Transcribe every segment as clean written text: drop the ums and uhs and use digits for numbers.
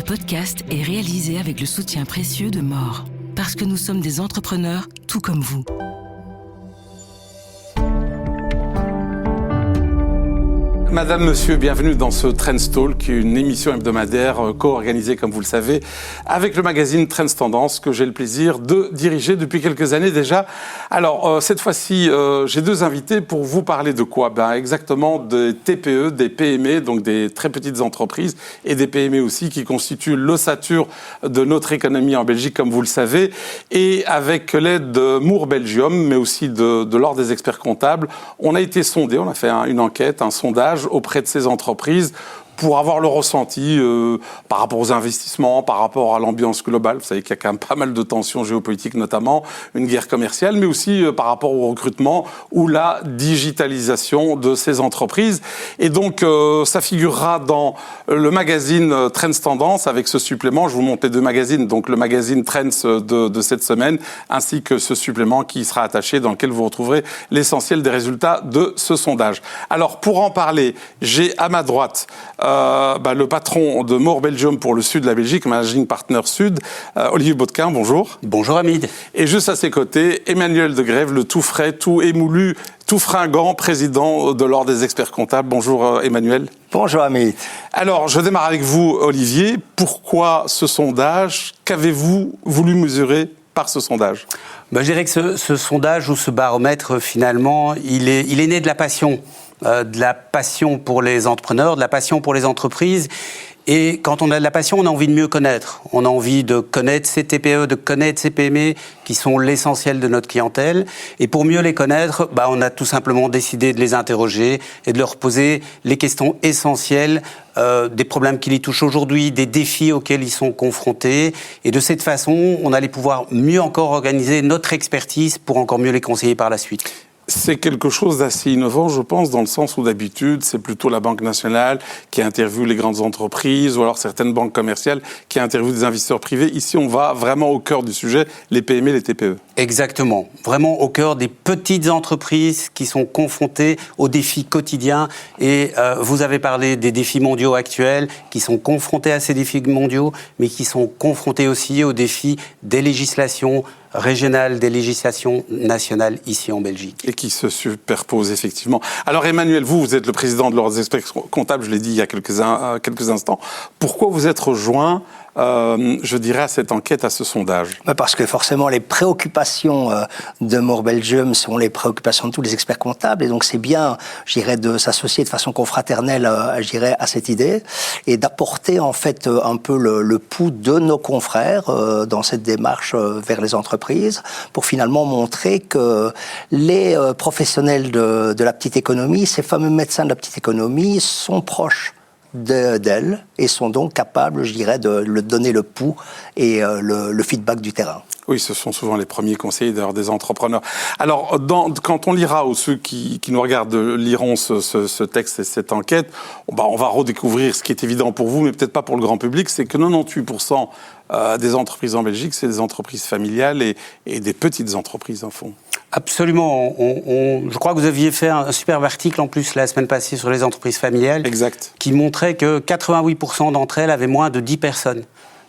podcast est réalisé avec le soutien précieux de More. Parce que nous sommes des entrepreneurs tout comme vous. Madame, monsieur, bienvenue dans ce Trends Talk, une émission hebdomadaire co-organisée, comme vous le savez, avec le magazine Trends Tendance, que j'ai le plaisir de diriger depuis quelques années déjà. Alors, cette fois-ci, j'ai deux invités pour vous parler de quoi ? Exactement des TPE, des PME, donc des très petites entreprises, et des PME aussi, qui constituent l'ossature de notre économie en Belgique, comme vous le savez. Et avec l'aide de Moore Belgium, mais aussi de l'Ordre des experts comptables, on a été sondé, on a fait une enquête, un sondage auprès de ces entreprises pour avoir le ressenti par rapport aux investissements, par rapport à l'ambiance globale. Vous savez qu'il y a quand même pas mal de tensions géopolitiques, notamment une guerre commerciale, mais aussi par rapport au recrutement ou la digitalisation de ces entreprises. Et donc, ça figurera dans le magazine Trends Tendance avec ce supplément. Je vous montre les deux magazines, donc le magazine Trends de cette semaine, ainsi que ce supplément qui sera attaché, dans lequel vous retrouverez l'essentiel des résultats de ce sondage. Alors, pour en parler, j'ai à ma droite le patron de Moore Belgium pour le sud de la Belgique, Managing Partner Sud, Olivier Baudequin, bonjour. Bonjour Hamid. Et juste à ses côtés, Emmanuel de Grève, le tout frais, tout émoulu, tout fringant, président de l'Ordre des experts comptables. Bonjour Emmanuel. Bonjour Hamid. Alors, je démarre avec vous, Olivier. Pourquoi ce sondage ? Qu'avez-vous voulu mesurer par ce sondage ? Je dirais que ce sondage ou ce baromètre, finalement, il est né de la passion. De la passion pour les entrepreneurs, de la passion pour les entreprises. Et quand on a de la passion, on a envie de mieux connaître. On a envie de connaître ces TPE, de connaître ces PME qui sont l'essentiel de notre clientèle. Et pour mieux les connaître, on a tout simplement décidé de les interroger et de leur poser les questions essentielles des problèmes qui les touchent aujourd'hui, des défis auxquels ils sont confrontés. Et de cette façon, on allait pouvoir mieux encore organiser notre expertise pour encore mieux les conseiller par la suite. C'est quelque chose d'assez innovant, je pense, dans le sens où d'habitude, c'est plutôt la Banque nationale qui interviewe les grandes entreprises ou alors certaines banques commerciales qui interviewent des investisseurs privés. Ici, on va vraiment au cœur du sujet, les PME, les TPE. Exactement. Vraiment au cœur des petites entreprises qui sont confrontées aux défis quotidiens. Et vous avez parlé des défis mondiaux actuels, qui sont confrontés à ces défis mondiaux, mais qui sont confrontés aussi aux défis des législations régionales, des législations nationales ici en Belgique. Et qui se superposent effectivement. Alors Emmanuel, vous êtes le président de l'Ordre des experts comptables, je l'ai dit il y a quelques instants. Pourquoi vous êtes rejoint je dirais, à cette enquête, à ce sondage ? Parce que forcément, les préoccupations de Moore Belgium sont les préoccupations de tous les experts comptables. Et donc, c'est bien, je dirais, de s'associer de façon confraternelle, je dirais, à cette idée et d'apporter, en fait, un peu le pouls de nos confrères dans cette démarche vers les entreprises pour finalement montrer que les professionnels de la petite économie, ces fameux médecins de la petite économie, sont proches d'elle et sont donc capables, je dirais, de donner le pouls et le feedback du terrain. Oui, ce sont souvent les premiers conseillers d'ailleurs des entrepreneurs. Alors, quand on lira, ou ceux qui nous regardent liront ce texte et cette enquête, on va redécouvrir ce qui est évident pour vous, mais peut-être pas pour le grand public, c'est que 98% des entreprises en Belgique, c'est des entreprises familiales et des petites entreprises, en fond. Absolument. Je crois que vous aviez fait un superbe article en plus la semaine passée sur les entreprises familiales. Exact. Qui montrait que 88% d'entre elles avaient moins de 10 personnes.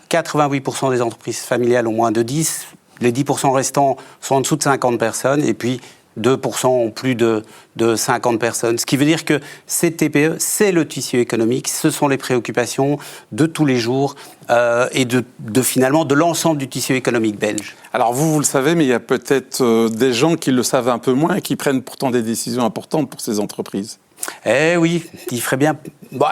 88% des entreprises familiales ont moins de 10. Les 10% restants sont en dessous de 50 personnes. Et puis 2% ont plus de 50 personnes. Ce qui veut dire que ces TPE, c'est le tissu économique, ce sont les préoccupations de tous les jours et finalement de l'ensemble du tissu économique belge. Alors vous le savez, mais il y a peut-être des gens qui le savent un peu moins et qui prennent pourtant des décisions importantes pour ces entreprises. Eh oui, il ferait bien...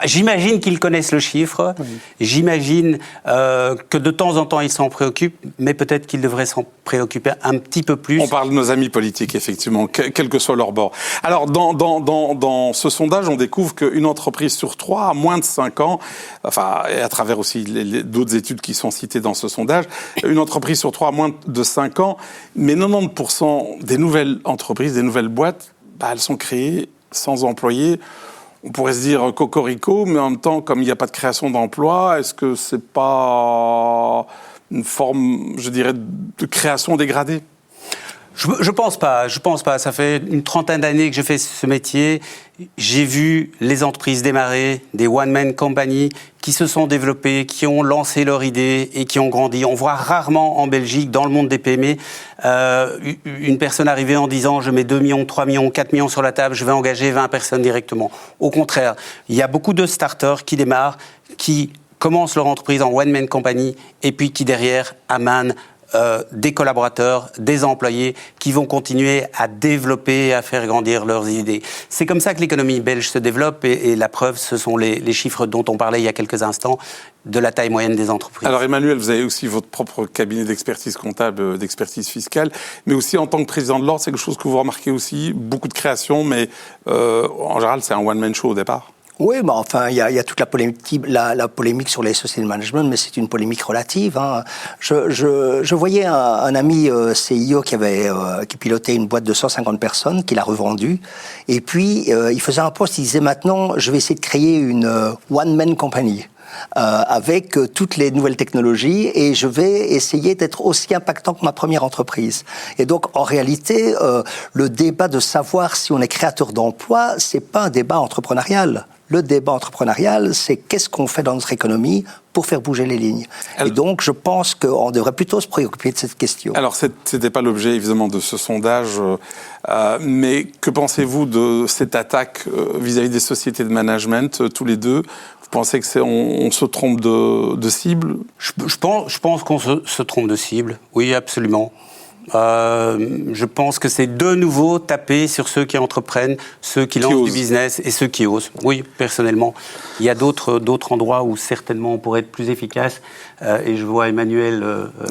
j'imagine qu'ils connaissent le chiffre, oui. J'imagine que de temps en temps ils s'en préoccupent, mais peut-être qu'ils devraient s'en préoccuper un petit peu plus. On parle de nos amis politiques, effectivement, quel que soit leur bord. Alors, dans ce sondage, on découvre qu'une entreprise sur 3 a moins de 5 ans, et à travers aussi d'autres études qui sont citées dans ce sondage, une entreprise sur 3 a moins de 5 ans, mais 90% des nouvelles entreprises, des nouvelles boîtes, elles sont créées sans employés. On pourrait se dire cocorico, mais en même temps, comme il n'y a pas de création d'emplois, est-ce que c'est pas une forme, je dirais, de création dégradée ? Je pense pas. Ça fait une trentaine d'années que je fais ce métier. J'ai vu les entreprises démarrer, des one-man companies qui se sont développées, qui ont lancé leur idée et qui ont grandi. On voit rarement en Belgique, dans le monde des PME, une personne arriver en disant « je mets 2 millions, 3 millions, 4 millions sur la table, je vais engager 20 personnes directement ». Au contraire, il y a beaucoup de starters qui démarrent, qui commencent leur entreprise en one-man company et puis qui derrière amènent des collaborateurs, des employés qui vont continuer à développer, à faire grandir leurs idées. C'est comme ça que l'économie belge se développe et la preuve, ce sont les chiffres dont on parlait il y a quelques instants de la taille moyenne des entreprises. Alors Emmanuel, vous avez aussi votre propre cabinet d'expertise comptable, d'expertise fiscale, mais aussi en tant que président de l'Ordre, c'est quelque chose que vous remarquez aussi, beaucoup de créations, mais en général c'est un one-man show au départ. Oui, mais enfin, il y a toute la polémique sur les sociétés de management, mais c'est une polémique relative. Hein. Je voyais un ami CIO qui pilotait une boîte de 150 personnes, qu'il a revendue, et puis il faisait un post, il disait maintenant, je vais essayer de créer une one-man company. Avec toutes les nouvelles technologies et je vais essayer d'être aussi impactant que ma première entreprise. Et donc, en réalité, le débat de savoir si on est créateur d'emplois, c'est pas un débat entrepreneurial. Le débat entrepreneurial, c'est qu'est-ce qu'on fait dans notre économie pour faire bouger les lignes. Et donc, je pense qu'on devrait plutôt se préoccuper de cette question. Alors, c'était pas l'objet, évidemment, de ce sondage, mais que pensez-vous de cette attaque vis-à-vis des sociétés de management, tous les deux ? Vous pensez que on se trompe de cible ? Je pense qu'on se trompe de cible, oui, absolument. Je pense que c'est de nouveau taper sur ceux qui entreprennent, ceux qui lancent du business et ceux qui osent. Oui, personnellement. Il y a d'autres endroits où certainement on pourrait être plus efficace. Et je vois Emmanuel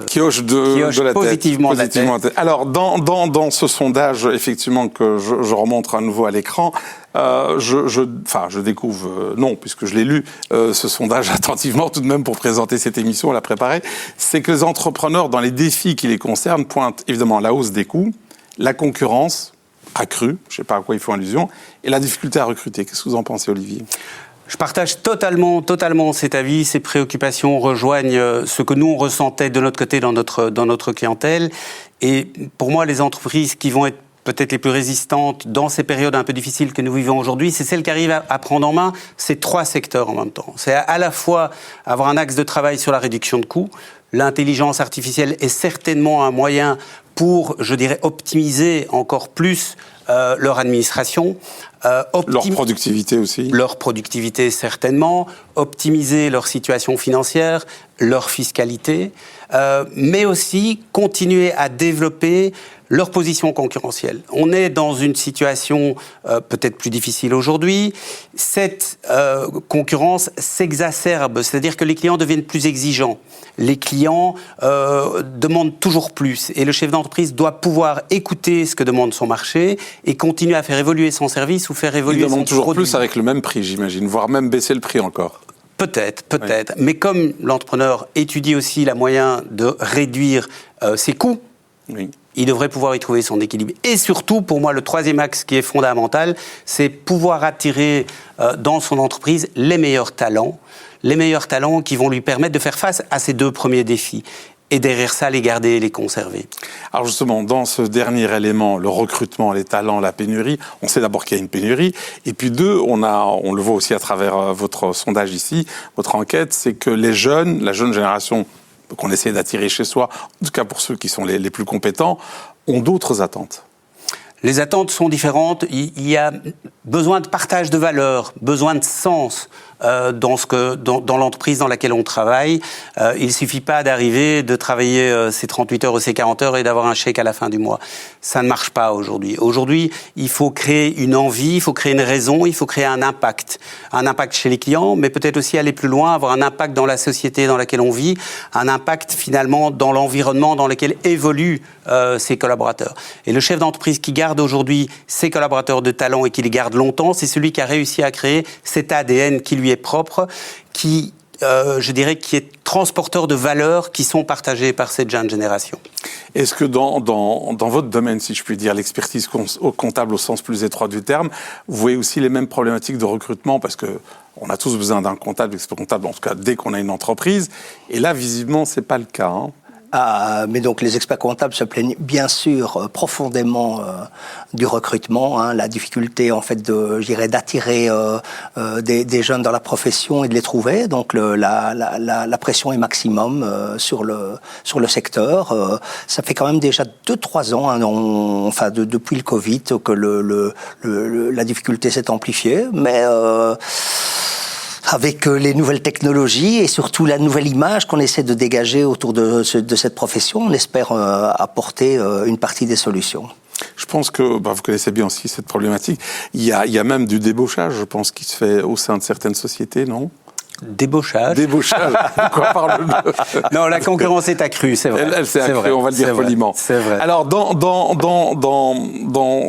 qui hoche de la positivement tête. De la tête. Alors, dans ce sondage, effectivement, que je remonte à nouveau à l'écran, je découvre, non, puisque je l'ai lu, ce sondage attentivement tout de même pour présenter cette émission, la préparer, c'est que les entrepreneurs, dans les défis qui les concernent, pointent évidemment la hausse des coûts, la concurrence accrue, je ne sais pas à quoi ils font allusion, et la difficulté à recruter. Qu'est-ce que vous en pensez, Olivier ? Je partage totalement cet avis. Ces préoccupations rejoignent ce que nous on ressentait de notre côté dans notre clientèle. Et pour moi, les entreprises qui vont être peut-être les plus résistantes dans ces périodes un peu difficiles que nous vivons aujourd'hui, c'est celles qui arrivent à prendre en main ces 3 secteurs en même temps. C'est à la fois avoir un axe de travail sur la réduction de coûts. L'intelligence artificielle est certainement un moyen pour, je dirais, optimiser encore plus leur administration. Leur productivité aussi. Leur productivité, certainement. Optimiser leur situation financière, leur fiscalité, mais aussi continuer à développer leur position concurrentielle. On est dans une situation peut-être plus difficile aujourd'hui. Cette concurrence s'exacerbe, c'est-à-dire que les clients deviennent plus exigeants. Les clients demandent toujours plus. Et le chef d'entreprise doit pouvoir écouter ce que demande son marché et continuer à faire évoluer son service ou faire évoluer son produit. Il demande toujours plus avec le même prix, j'imagine, voire même baisser le prix encore. Peut-être. Oui. Mais comme l'entrepreneur étudie aussi la moyen de réduire ses coûts, oui, il devrait pouvoir y trouver son équilibre. Et surtout, pour moi, le 3e axe qui est fondamental, c'est pouvoir attirer dans son entreprise les meilleurs talents qui vont lui permettre de faire face à ces 2 premiers défis. Et derrière ça, les garder et les conserver. Alors justement, dans ce dernier élément, le recrutement, les talents, la pénurie, on sait d'abord qu'il y a une pénurie. Et puis 2, on le voit aussi à travers votre sondage ici, votre enquête, c'est que les jeunes, la jeune génération qu'on essaie d'attirer chez soi, en tout cas pour ceux qui sont les plus compétents, ont d'autres attentes. Les attentes sont différentes. Il y a besoin de partage de valeurs, besoin de sens dans l'entreprise dans laquelle on travaille. Il ne suffit pas d'arriver, de travailler ses 38 heures ou ses 40 heures et d'avoir un chèque à la fin du mois. Ça ne marche pas aujourd'hui. Aujourd'hui, il faut créer une envie, il faut créer une raison, il faut créer un impact. Un impact chez les clients, mais peut-être aussi aller plus loin, avoir un impact dans la société dans laquelle on vit, un impact finalement dans l'environnement dans lequel évoluent ses collaborateurs. Et le chef d'entreprise qui garde aujourd'hui ses collaborateurs de talent et qui les garde longtemps, c'est celui qui a réussi à créer cet ADN qui lui est propre, qui, je dirais, qui est transporteur de valeurs qui sont partagées par cette jeune génération. Est-ce que dans votre domaine, si je puis dire, l'expertise comptable au sens plus étroit du terme, vous voyez aussi les mêmes problématiques de recrutement ? Parce qu'on a tous besoin d'un comptable, expert comptable, en tout cas dès qu'on a une entreprise. Et là, visiblement, ce n'est pas le cas. Mais donc les experts comptables se plaignent bien sûr profondément du recrutement, la difficulté en fait d'attirer des jeunes dans la profession et de les trouver. Donc la pression est maximum sur le secteur. Ça fait quand même déjà 2-3 ans, depuis le Covid, que la difficulté s'est amplifiée, mais avec les nouvelles technologies et surtout la nouvelle image qu'on essaie de dégager autour de cette profession, on espère apporter une partie des solutions. Je pense que vous connaissez bien aussi cette problématique. Il y a même du débauchage, je pense, qui se fait au sein de certaines sociétés, non ? Débauchage. Débauchage. Quoi parle-nous ? Non, la concurrence est accrue, c'est vrai. Elle s'est accrue, on va le dire poliment. C'est vrai. Alors, dans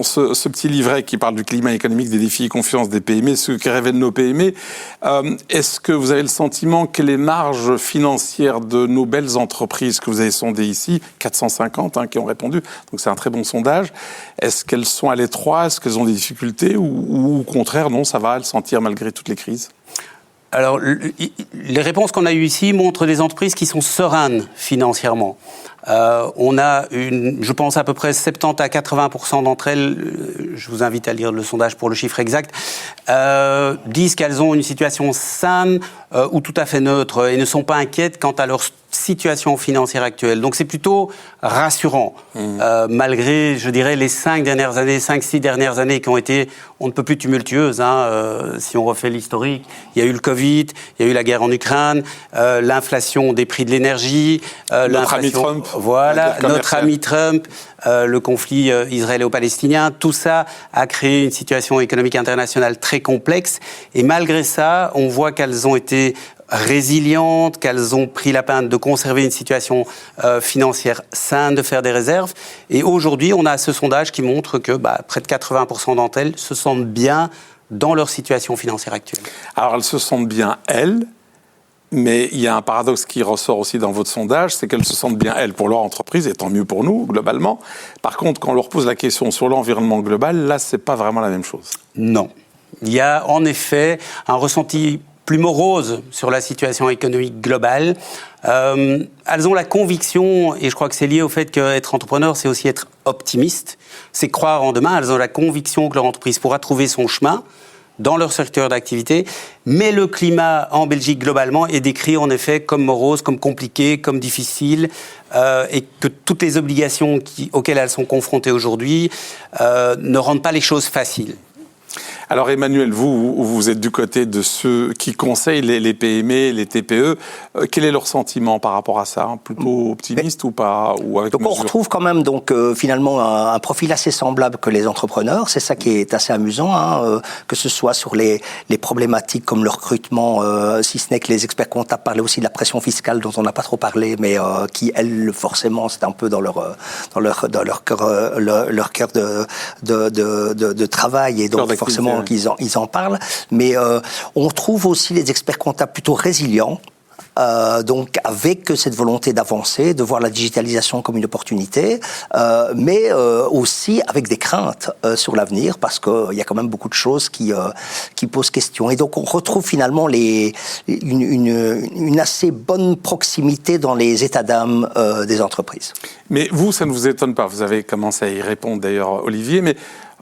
ce petit livret qui parle du climat économique, des défis et confiance des PME, ce que révèlent nos PME, est-ce que vous avez le sentiment que les marges financières de nos belles entreprises que vous avez sondées ici, 450 qui ont répondu, donc c'est un très bon sondage, est-ce qu'elles sont à l'étroit, est-ce qu'elles ont des difficultés ou au contraire, non, ça va, elles s'en tirent malgré toutes les crises ? Alors, les réponses qu'on a eues ici montrent des entreprises qui sont sereines financièrement. On a je pense à peu près 70 à 80% d'entre elles, je vous invite à lire le sondage pour le chiffre exact, disent qu'elles ont une situation saine ou tout à fait neutre et ne sont pas inquiètes quant à leur situation financière actuelle. Donc c'est plutôt rassurant, malgré, je dirais, les 5-6 dernières années qui ont été, on ne peut plus tumultueuses. Si on refait l'historique, il y a eu le Covid, il y a eu la guerre en Ukraine, l'inflation des prix de l'énergie, notre ami Trump. Voilà, notre ami Trump, le conflit israélo-palestinien, tout ça a créé une situation économique internationale très complexe. Et malgré ça, on voit qu'elles ont été résilientes, qu'elles ont pris la peine de conserver une situation financière saine, de faire des réserves. Et aujourd'hui, on a ce sondage qui montre que près de 80% d'entre elles se sentent bien dans leur situation financière actuelle. Alors, elles se sentent bien, elles. Mais il y a un paradoxe qui ressort aussi dans votre sondage, c'est qu'elles se sentent bien, elles, pour leur entreprise, et tant mieux pour nous, globalement. Par contre, quand on leur pose la question sur l'environnement global, là, c'est pas vraiment la même chose. Non. Il y a en effet un ressenti plus morose sur la situation économique globale. Elles ont la conviction, et je crois que c'est lié au fait qu'être entrepreneur, c'est aussi être optimiste, c'est croire en demain. Elles ont la conviction que leur entreprise pourra trouver son chemin dans leur secteur d'activité, mais le climat en Belgique globalement est décrit en effet comme morose, comme compliqué, comme difficile, et que toutes les obligations auxquelles elles sont confrontées aujourd'hui ne rendent pas les choses faciles. Alors Emmanuel, vous êtes du côté de ceux qui conseillent les PME, les TPE. Quel est leur sentiment par rapport à ça ? Plutôt optimiste ou pas ou avec donc mesure ? on retrouve quand même finalement un profil assez semblable que les entrepreneurs. C'est ça qui est assez amusant, que ce soit sur les problématiques comme le recrutement, si ce n'est que les experts comptables parlaient aussi de la pression fiscale dont on n'a pas trop parlé, mais qui elle forcément c'est un peu dans leur cœur de travail et donc forcément qu'ils en parlent, mais on trouve aussi les experts comptables plutôt résilients, donc avec cette volonté d'avancer, de voir la digitalisation comme une opportunité, mais aussi avec des craintes sur l'avenir, parce qu'il y a quand même beaucoup de choses qui posent question. Et donc on retrouve finalement une assez bonne proximité dans les états d'âme des entreprises. Mais vous, ça ne vous étonne pas, vous avez commencé à y répondre d'ailleurs, Olivier, mais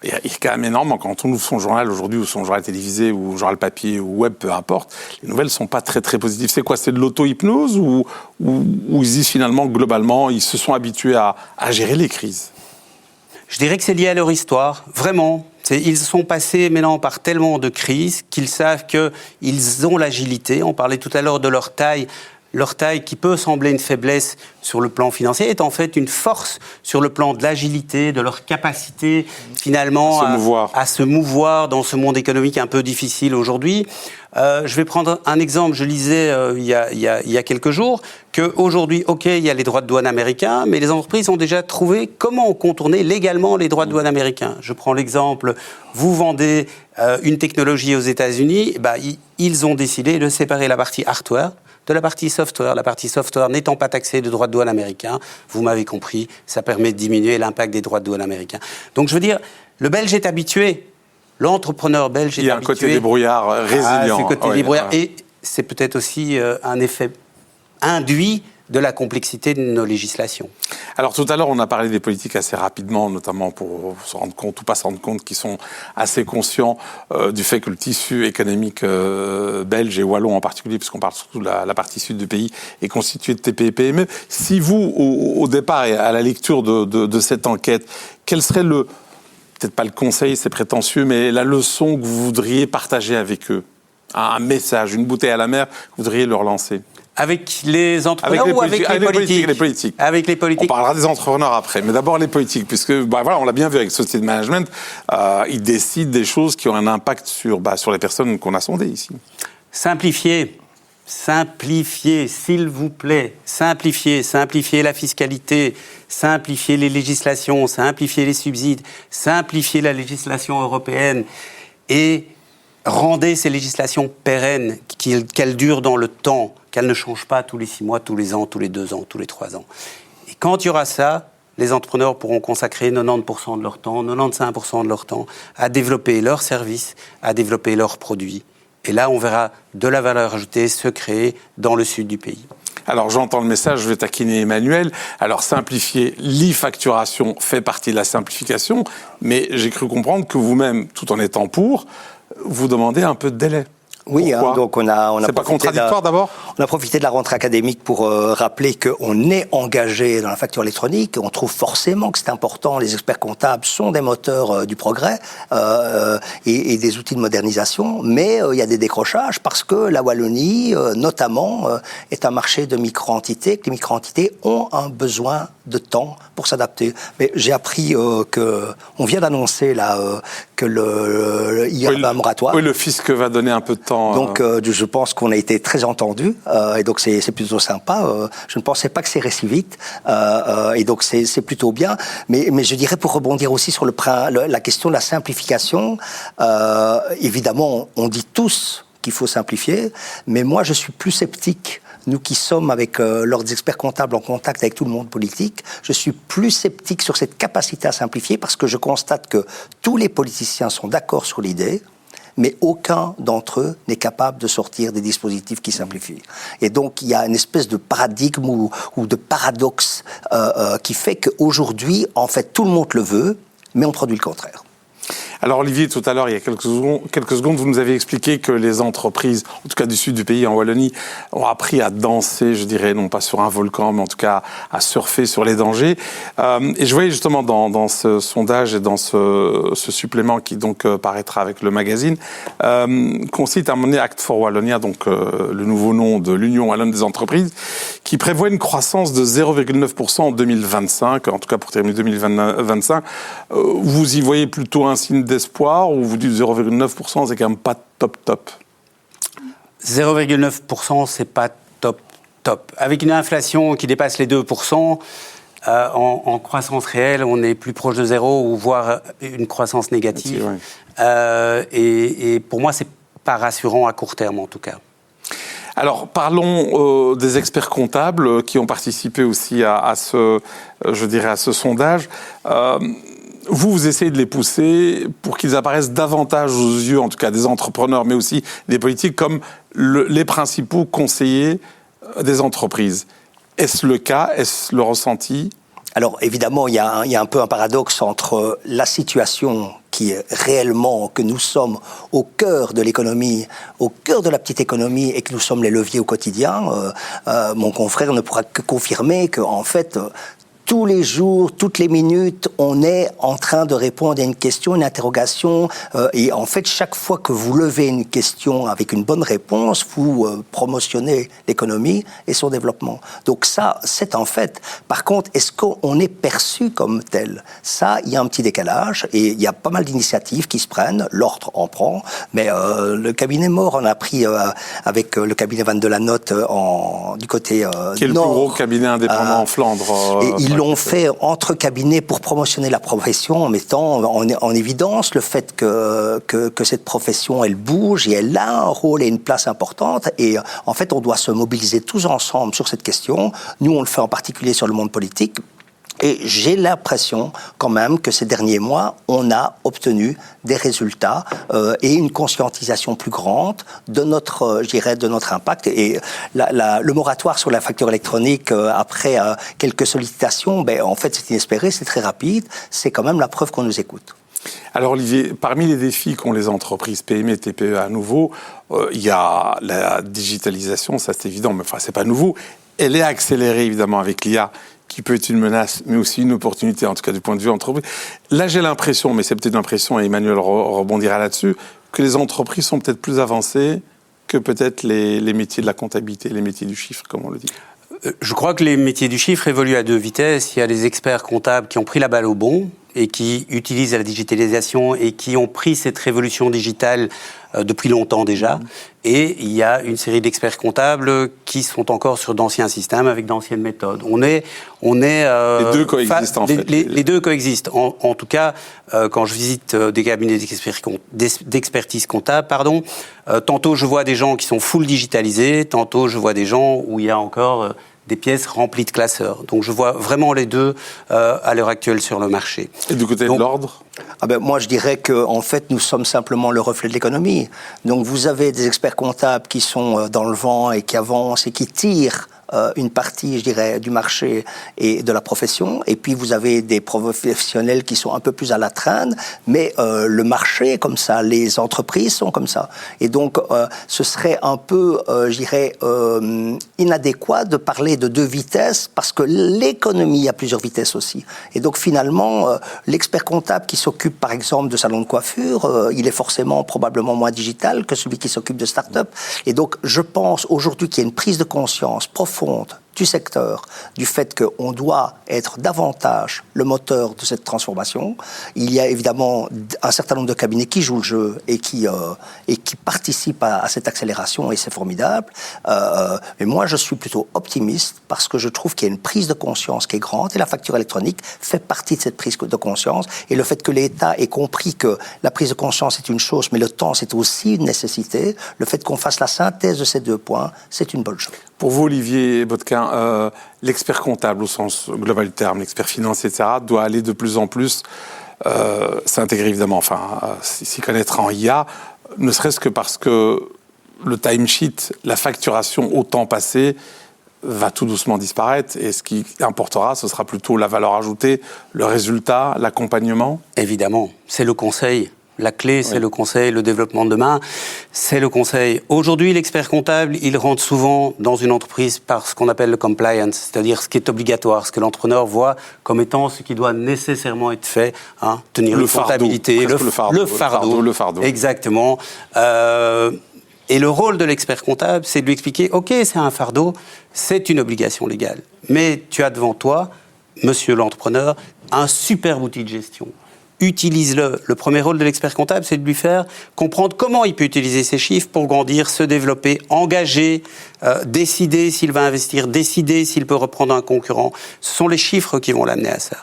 il y a quand même énormément, quand on ouvre son journal aujourd'hui, ou son journal télévisé, ou journal papier, ou web, peu importe, les nouvelles ne sont pas très très positives. C'est quoi ? C'est de l'auto-hypnose ou ils disent finalement, globalement, ils se sont habitués à gérer les crises ? Je dirais que c'est lié à leur histoire, vraiment. Ils sont passés maintenant par tellement de crises qu'ils savent qu'ils ont l'agilité. On parlait tout à l'heure de leur taille. Leur taille, qui peut sembler une faiblesse sur le plan financier, est en fait une force sur le plan de l'agilité, de leur capacité finalement à se mouvoir dans ce monde économique un peu difficile aujourd'hui. Je vais prendre un exemple. Je lisais il y a quelques jours qu'aujourd'hui, il y a les droits de douane américains, mais les entreprises ont déjà trouvé comment contourner légalement les droits de douane américains. Je prends l'exemple, vous vendez une technologie aux États-Unis, ils ont décidé de séparer la partie hardware de la partie software. La partie software n'étant pas taxée de droits de douane américains, vous m'avez compris, ça permet de diminuer l'impact des droits de douane américains. Donc je veux dire, le Belge est habitué, l'entrepreneur belge est habitué. Il y a un côté débrouillard résilient. Ce côté débrouillard. Et c'est peut-être aussi un effet induit de la complexité de nos législations. Alors tout à l'heure, on a parlé des politiques assez rapidement, notamment pour se rendre compte ou pas se rendre compte qu'ils sont assez conscients du fait que le tissu économique belge et wallon en particulier, puisqu'on parle surtout de la partie sud du pays, est constitué de TPE et PME. Si vous, au départ et à la lecture de cette enquête, quel serait peut-être pas le conseil, c'est prétentieux, mais la leçon que vous voudriez partager avec eux? Un message, une bouteille à la mer que vous voudriez leur lancer? Avec les entrepreneurs ou avec les politiques? Avec les politiques. On parlera des entrepreneurs après, mais d'abord les politiques, puisque voilà, on l'a bien vu avec Société de Management, ils décident des choses qui ont un impact sur les personnes qu'on a sondées ici. Simplifier, s'il vous plaît. Simplifier la fiscalité, simplifier les législations, simplifier les subsides, simplifier la législation européenne et rendez ces législations pérennes, qu'elles durent dans le temps, qu'elles ne changent pas tous les 6 mois, tous les ans, tous les 2 ans, tous les 3 ans. Et quand il y aura ça, les entrepreneurs pourront consacrer 90% de leur temps, 95% de leur temps à développer leurs services, à développer leurs produits. Et là, on verra de la valeur ajoutée se créer dans le sud du pays. Alors j'entends le message, je vais taquiner Emmanuel. Alors simplifier l'e-facturation fait partie de la simplification, mais j'ai cru comprendre que vous-même, tout en étant pour, vous demandez un peu de délai. Oui, donc on a c'est pas contradictoire d'abord? On a profité de la rentrée académique pour rappeler qu'on est engagé dans la facture électronique. On trouve forcément que c'est important. Les experts comptables sont des moteurs du progrès et des outils de modernisation. Mais il y a des décrochages parce que la Wallonie, notamment, est un marché de micro-entités. Que les micro-entités ont un besoin de temps pour s'adapter. Mais j'ai appris on vient d'annoncer là que il y a un moratoire. Oui, le fisc va donner un peu de temps. Donc, je pense qu'on a été très entendus, et donc c'est plutôt sympa. Je ne pensais pas que c'est si vite, et donc c'est plutôt bien. Mais je dirais, pour rebondir aussi sur la question de la simplification, évidemment, on dit tous qu'il faut simplifier, mais moi, je suis plus sceptique. Nous qui sommes avec l'ordre des experts comptables en contact avec tout le monde politique, je suis plus sceptique sur cette capacité à simplifier parce que je constate que tous les politiciens sont d'accord sur l'idée, mais aucun d'entre eux n'est capable de sortir des dispositifs qui simplifient. Et donc, il y a une espèce de paradigme ou de paradoxe qui fait qu'aujourd'hui, en fait, tout le monde le veut, mais on produit le contraire. Alors Olivier, tout à l'heure, il y a quelques secondes, vous nous avez expliqué que les entreprises, en tout cas du sud du pays, en Wallonie, ont appris à danser, je dirais, non pas sur un volcan, mais en tout cas à surfer sur les dangers. Et je voyais justement dans ce sondage et dans ce supplément qui donc paraîtra avec le magazine, qu'on cite à un moment donné Act for Wallonia, donc le nouveau nom de l'Union Wallonne des entreprises, qui prévoit une croissance de 0,9% en 2025, en tout cas pour terminer 2025. Vous y voyez plutôt un signe d'espoir ou vous dites 0,9%, c'est quand même pas top? 0,9%, c'est pas top. Avec une inflation qui dépasse les 2%, en croissance réelle, on est plus proche de zéro ou voire une croissance négative. Oui. Et pour moi, c'est pas rassurant à court terme en tout cas. Alors, parlons des experts comptables qui ont participé aussi à ce sondage. Vous essayez de les pousser pour qu'ils apparaissent davantage aux yeux, en tout cas des entrepreneurs, mais aussi des politiques, comme les principaux conseillers des entreprises. Est-ce le cas? Est-ce le ressenti? Alors, évidemment, il y a un peu un paradoxe entre la situation qui est réellement que nous sommes au cœur de l'économie, au cœur de la petite économie, et que nous sommes les leviers au quotidien. Mon confrère ne pourra que confirmer qu'en fait, tous les jours, toutes les minutes, on est en train de répondre à une question, une interrogation. Et en fait, chaque fois que vous levez une question avec une bonne réponse, vous promotionnez l'économie et son développement. Donc ça, c'est un fait. Par contre, est-ce qu'on est perçu comme tel? Ça, il y a un petit décalage. Et il y a pas mal d'initiatives qui se prennent. L'ordre en prend. Mais le cabinet Mort en a pris avec le cabinet Van de la Note du côté nord. Qui est le plus gros cabinet indépendant en Flandre. Ils l'ont fait entre cabinets pour promotionner la profession en mettant en évidence le fait que cette profession, elle bouge et elle a un rôle et une place importante. Et en fait, on doit se mobiliser tous ensemble sur cette question. Nous, on le fait en particulier sur le monde politique. Et j'ai l'impression quand même que ces derniers mois, on a obtenu des résultats et une conscientisation plus grande de notre, je dirais, de notre impact. Et le moratoire sur la facture électronique après quelques sollicitations, en fait, c'est inespéré, c'est très rapide. C'est quand même la preuve qu'on nous écoute. Alors Olivier, parmi les défis qu'ont les entreprises PME et TPE à nouveau, il y a la digitalisation, ça c'est évident, mais enfin c'est pas nouveau. Elle est accélérée évidemment avec l'IA, qui peut être une menace, mais aussi une opportunité, en tout cas du point de vue entreprise. Là, j'ai l'impression, mais c'est peut-être l'impression, et Emmanuel rebondira là-dessus, que les entreprises sont peut-être plus avancées que peut-être les métiers de la comptabilité, les métiers du chiffre, comme on le dit. Je crois que les métiers du chiffre évoluent à deux vitesses. Il y a les experts comptables qui ont pris la balle au bond et qui utilisent la digitalisation et qui ont pris cette révolution digitale depuis longtemps déjà. Et il y a une série d'experts comptables qui sont encore sur d'anciens systèmes avec d'anciennes méthodes. Les deux coexistent en fait. Les deux coexistent. En tout cas, quand je visite des cabinets d'expertise comptable, tantôt je vois des gens qui sont full digitalisés, tantôt je vois des gens où il y a encore des pièces remplies de classeurs. Donc je vois vraiment les deux à l'heure actuelle sur le marché. Et du côté de l'ordre ? Moi, je dirais qu'en fait, nous sommes simplement le reflet de l'économie. Donc vous avez des experts comptables qui sont dans le vent et qui avancent et qui tirent une partie, je dirais, du marché et de la profession. Et puis, vous avez des professionnels qui sont un peu plus à la traîne. Mais le marché est comme ça, les entreprises sont comme ça. Et donc, ce serait un peu, je dirais, inadéquat de parler de deux vitesses parce que l'économie a plusieurs vitesses aussi. Et donc, finalement, l'expert comptable qui s'occupe, par exemple, de salon de coiffure, il est forcément, probablement moins digital que celui qui s'occupe de start-up. Et donc, je pense aujourd'hui qu'il y a une prise de conscience profonde du secteur, du fait qu'on doit être davantage le moteur de cette transformation. Il y a évidemment un certain nombre de cabinets qui jouent le jeu et qui participent à cette accélération, et c'est formidable. Mais moi, je suis plutôt optimiste parce que je trouve qu'il y a une prise de conscience qui est grande, et la facture électronique fait partie de cette prise de conscience. Et le fait que l'État ait compris que la prise de conscience est une chose, mais le temps, c'est aussi une nécessité, le fait qu'on fasse la synthèse de ces deux points, c'est une bonne chose. Pour vous, Olivier Botquin, l'expert comptable au sens global du terme, l'expert financier, etc., doit aller de plus en plus s'intégrer évidemment, s'y connaître en IA, ne serait-ce que parce que le timesheet, la facturation au temps passé, va tout doucement disparaître. Et ce qui importera, ce sera plutôt la valeur ajoutée, le résultat, l'accompagnement. Évidemment, c'est le conseil. La clé, c'est le conseil, le développement de demain, c'est le conseil. Aujourd'hui, l'expert comptable, il rentre souvent dans une entreprise par ce qu'on appelle le compliance, c'est-à-dire ce qui est obligatoire, ce que l'entrepreneur voit comme étant ce qui doit nécessairement être fait, tenir une comptabilité, le fardeau. Exactement. Et le rôle de l'expert comptable, c'est de lui expliquer, OK, c'est un fardeau, c'est une obligation légale, mais tu as devant toi, monsieur l'entrepreneur, un super outil de gestion. Utilise-le. Le premier rôle de l'expert comptable, c'est de lui faire comprendre comment il peut utiliser ces chiffres pour grandir, se développer, engager, décider s'il va investir, décider s'il peut reprendre un concurrent. Ce sont les chiffres qui vont l'amener à ça.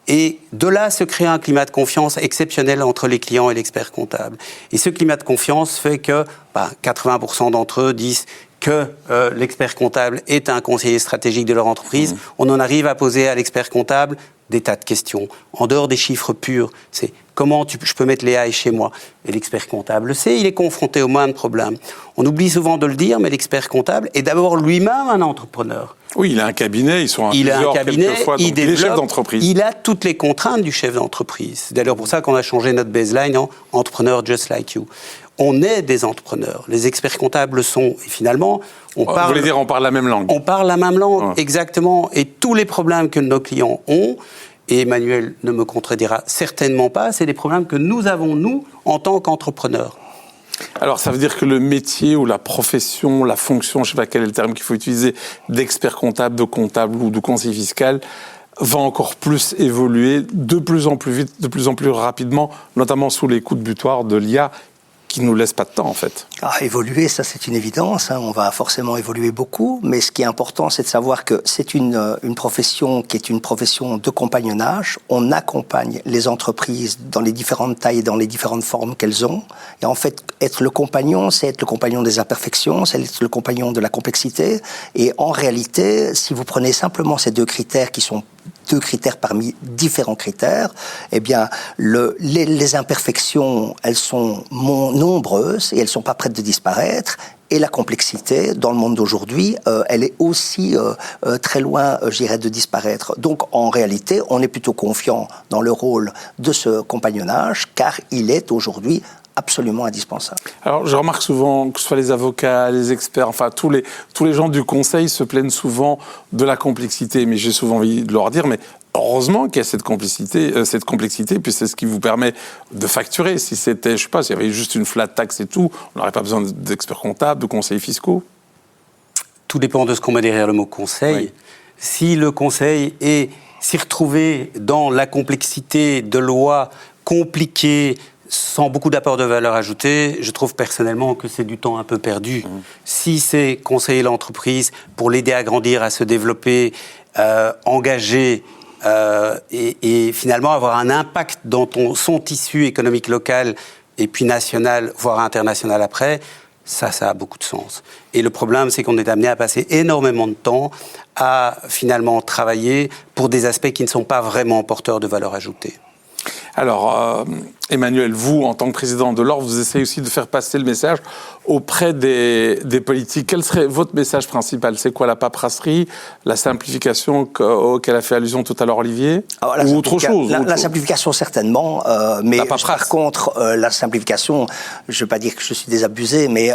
Et de là se crée un climat de confiance exceptionnel entre les clients et l'expert comptable. Et ce climat de confiance fait que 80% d'entre eux disent que l'expert comptable est un conseiller stratégique de leur entreprise. On en arrive à poser à l'expert comptable des tas de questions. En dehors des chiffres purs, c'est comment je peux mettre les AI chez moi. Et l'expert comptable le sait, il est confronté au moindre problème. On oublie souvent de le dire, mais l'expert comptable est d'abord lui-même un entrepreneur. Oui, il a un cabinet, ils sont quelquefois, donc il est chef d'entreprise. Il a toutes les contraintes du chef d'entreprise. C'est d'ailleurs pour ça qu'on a changé notre baseline en « Entrepreneur just like you ». On est des entrepreneurs. Les experts comptables le sont. Et finalement, on parle... Vous voulez dire, on parle la même langue. On parle la même langue, exactement. Et tous les problèmes que nos clients ont, et Emmanuel ne me contredira certainement pas, c'est des problèmes que nous avons, nous, en tant qu'entrepreneurs. Alors, ça veut dire que le métier ou la profession, la fonction, je ne sais pas quel est le terme qu'il faut utiliser, d'expert comptable, de comptable ou de conseiller fiscal, va encore plus évoluer de plus en plus vite, de plus en plus rapidement, notamment sous les coups de butoir de l'IA, qui ne nous laisse pas de temps, en fait. Évoluer, ça, c'est une évidence. On va forcément évoluer beaucoup. Mais ce qui est important, c'est de savoir que c'est une profession qui est une profession de compagnonnage. On accompagne les entreprises dans les différentes tailles et dans les différentes formes qu'elles ont. Et en fait, être le compagnon, c'est être le compagnon des imperfections, c'est être le compagnon de la complexité. Et en réalité, si vous prenez simplement ces deux critères qui sont 2 critères parmi différents critères, eh bien, les imperfections, elles sont nombreuses et elles ne sont pas prêtes de disparaître. Et la complexité, dans le monde d'aujourd'hui, elle est aussi très loin, je dirais, de disparaître. Donc, en réalité, on est plutôt confiant dans le rôle de ce compagnonnage, car il est aujourd'hui absolument indispensable. Alors, je remarque souvent que ce soit les avocats, les experts, enfin tous les gens du conseil se plaignent souvent de la complexité, mais j'ai souvent envie de leur dire, mais heureusement qu'il y a cette complexité, puis c'est ce qui vous permet de facturer. Si c'était, je sais pas, s'il y avait juste une flat tax et tout, on n'aurait pas besoin d'experts comptables, de conseillers fiscaux. Tout dépend de ce qu'on met derrière le mot conseil. Oui. Si le conseil s'y retrouvé dans la complexité de lois compliquées, sans beaucoup d'apport de valeur ajoutée, je trouve personnellement que c'est du temps un peu perdu. Si c'est conseiller l'entreprise pour l'aider à grandir, à se développer, engager et finalement avoir un impact dans son tissu économique local et puis national, voire international après, ça a beaucoup de sens. Et le problème, c'est qu'on est amené à passer énormément de temps à finalement travailler pour des aspects qui ne sont pas vraiment porteurs de valeur ajoutée. Alors, Emmanuel, vous, en tant que président de l'Ordre, vous essayez aussi de faire passer le message auprès des politiques. Quel serait votre message principal ? C'est quoi, la paperasserie, la simplification auquel a fait allusion tout à l'heure Olivier ? Ou autre chose ? La simplification, certainement. Mais par contre, la simplification, je ne veux pas dire que je suis désabusé, mais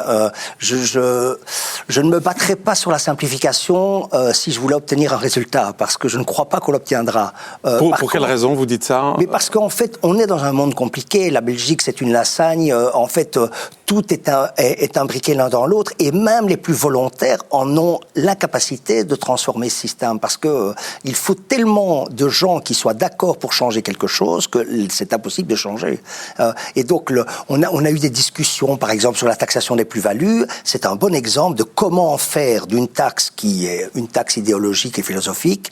je ne me battrai pas sur la simplification si je voulais obtenir un résultat, parce que je ne crois pas qu'on l'obtiendra. Pour quelle raison vous dites ça ? Mais parce qu'en fait, on est dans un monde compliqué. La Belgique, c'est une lasagne. En fait, tout est imbriqué l'un dans l'autre. Et même les plus volontaires en ont l'incapacité de transformer ce système. Parce que il faut tellement de gens qui soient d'accord pour changer quelque chose que c'est impossible de changer. Et donc, on a eu des discussions, par exemple, sur la taxation des plus-values. C'est un bon exemple de comment faire d'une taxe qui est une taxe idéologique et philosophique,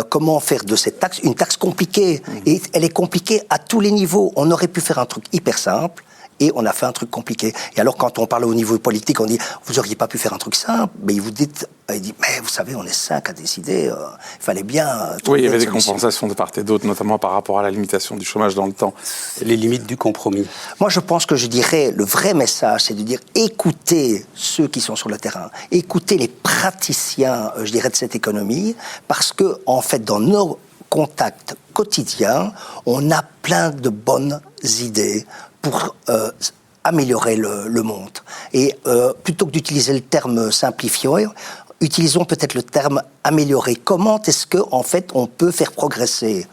comment faire de cette taxe une taxe compliquée. Et elle est compliquée à tous les niveaux. On aurait pu faire un truc hyper simple et on a fait un truc compliqué. Et alors, quand on parle au niveau politique, on dit « Vous n'auriez pas pu faire un truc simple ?» Mais il dit « Mais vous savez, on est 5 à décider. Il fallait bien... » Oui, il y avait des compensations de part et d'autre, notamment par rapport à la limitation du chômage dans le temps. Les limites du compromis. Moi, je pense que je dirais, le vrai message, c'est de dire écoutez ceux qui sont sur le terrain, écoutez les praticiens, je dirais, de cette économie, parce que, en fait, dans nos contacts quotidiens, on a plein de bonnes idées pour améliorer le monde. Et plutôt que d'utiliser le terme simplifier, utilisons peut-être le terme améliorer. Comment est-ce que, en fait, on peut faire progresser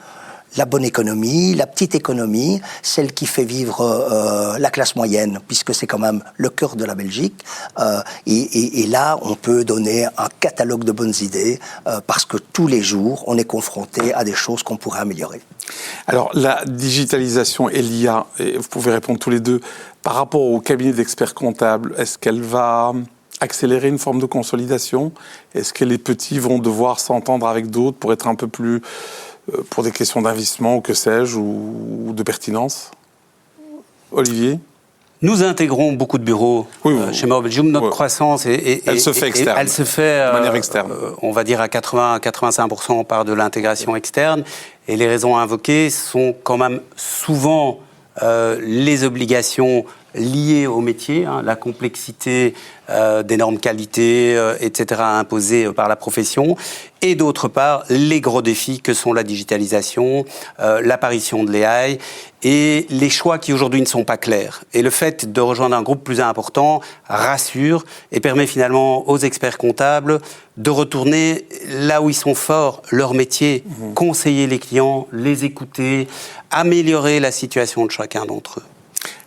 la bonne économie, la petite économie, celle qui fait vivre la classe moyenne, puisque c'est quand même le cœur de la Belgique. Et là, on peut donner un catalogue de bonnes idées, parce que tous les jours, on est confronté à des choses qu'on pourrait améliorer. Alors, la digitalisation et l'IA, et vous pouvez répondre tous les deux, par rapport au cabinet d'experts comptables, est-ce qu'elle va accélérer une forme de consolidation ? Est-ce que les petits vont devoir s'entendre avec d'autres pour être un peu plus... pour des questions d'investissement ou que sais-je, ou de pertinence ? Olivier ? Nous intégrons beaucoup de bureaux chez More Belgium. Notre croissance elle se fait externe. Elle se fait de manière externe. On va dire à 80-85% par de l'intégration externe. Et les raisons invoquées sont quand même souvent les obligations liées au métier, la complexité des normes qualité, etc., imposées par la profession, et d'autre part, les gros défis que sont la digitalisation, l'apparition de l'AI, et les choix qui aujourd'hui ne sont pas clairs. Et le fait de rejoindre un groupe plus important rassure et permet finalement aux experts comptables de retourner là où ils sont forts, leur métier, conseiller les clients, les écouter, améliorer la situation de chacun d'entre eux.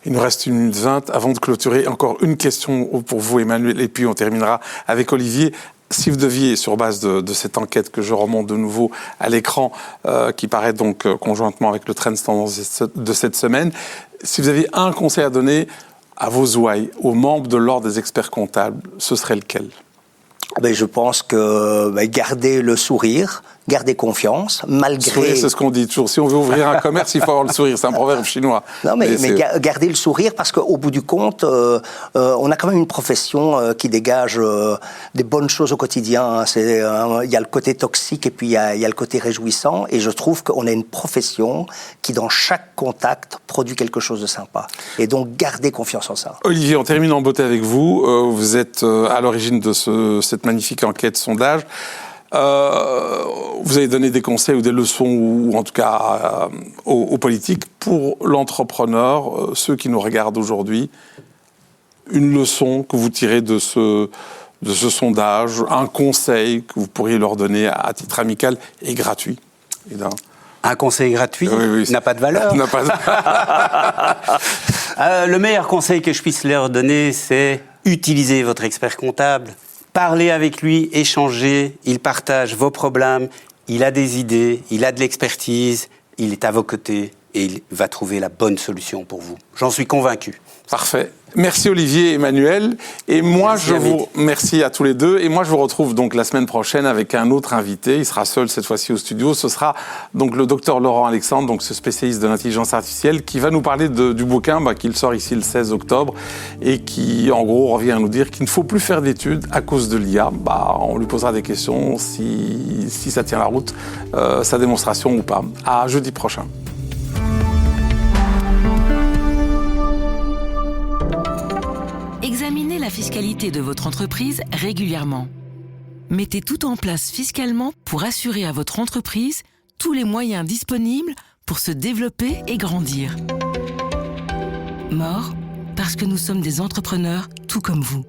Il nous reste 1 minute 20 avant de clôturer. Encore une question pour vous, Emmanuel, et puis on terminera avec Olivier. Si vous deviez, sur base de cette enquête que je remonte de nouveau à l'écran, qui paraît donc conjointement avec le Trends Tendance de cette semaine, si vous aviez un conseil à donner à vos ouailles, aux membres de l'Ordre des experts comptables, ce serait lequel ? Je pense que garder le sourire, garder confiance, malgré... Sourire, c'est ce qu'on dit toujours. Si on veut ouvrir un commerce, il faut avoir le sourire. C'est un proverbe chinois. Non, mais garder le sourire, parce qu'au bout du compte, on a quand même une profession qui dégage des bonnes choses au quotidien. Il y a le côté toxique et puis il y a le côté réjouissant. Et je trouve qu'on a une profession qui, dans chaque contact, produit quelque chose de sympa. Et donc, garder confiance en ça. Olivier, on termine en beauté avec vous. Vous êtes à l'origine de cette magnifique enquête sondage. Vous avez donné des conseils ou des leçons, ou en tout cas aux politiques. Pour l'entrepreneur, ceux qui nous regardent aujourd'hui, une leçon que vous tirez de ce sondage, un conseil que vous pourriez leur donner à titre amical et gratuit, évidemment. Un conseil gratuit oui, n'a pas de valeur. N'a pas de... Le meilleur conseil que je puisse leur donner, c'est utiliser votre expert comptable. Parlez avec lui, échangez, il partage vos problèmes, il a des idées, il a de l'expertise, il est à vos côtés et il va trouver la bonne solution pour vous. J'en suis convaincu. Parfait. Merci Olivier et Emmanuel. Et moi, merci à tous les deux. Et moi, je vous retrouve donc la semaine prochaine avec un autre invité. Il sera seul cette fois-ci au studio. Ce sera donc le docteur Laurent Alexandre, donc ce spécialiste de l'intelligence artificielle, qui va nous parler du bouquin qu'il sort ici le 16 octobre et qui, en gros, revient à nous dire qu'il ne faut plus faire d'études à cause de l'IA. On lui posera des questions si ça tient la route, sa démonstration ou pas. À jeudi prochain. Examinez la fiscalité de votre entreprise régulièrement. Mettez tout en place fiscalement pour assurer à votre entreprise tous les moyens disponibles pour se développer et grandir. Mort, parce que nous sommes des entrepreneurs tout comme vous.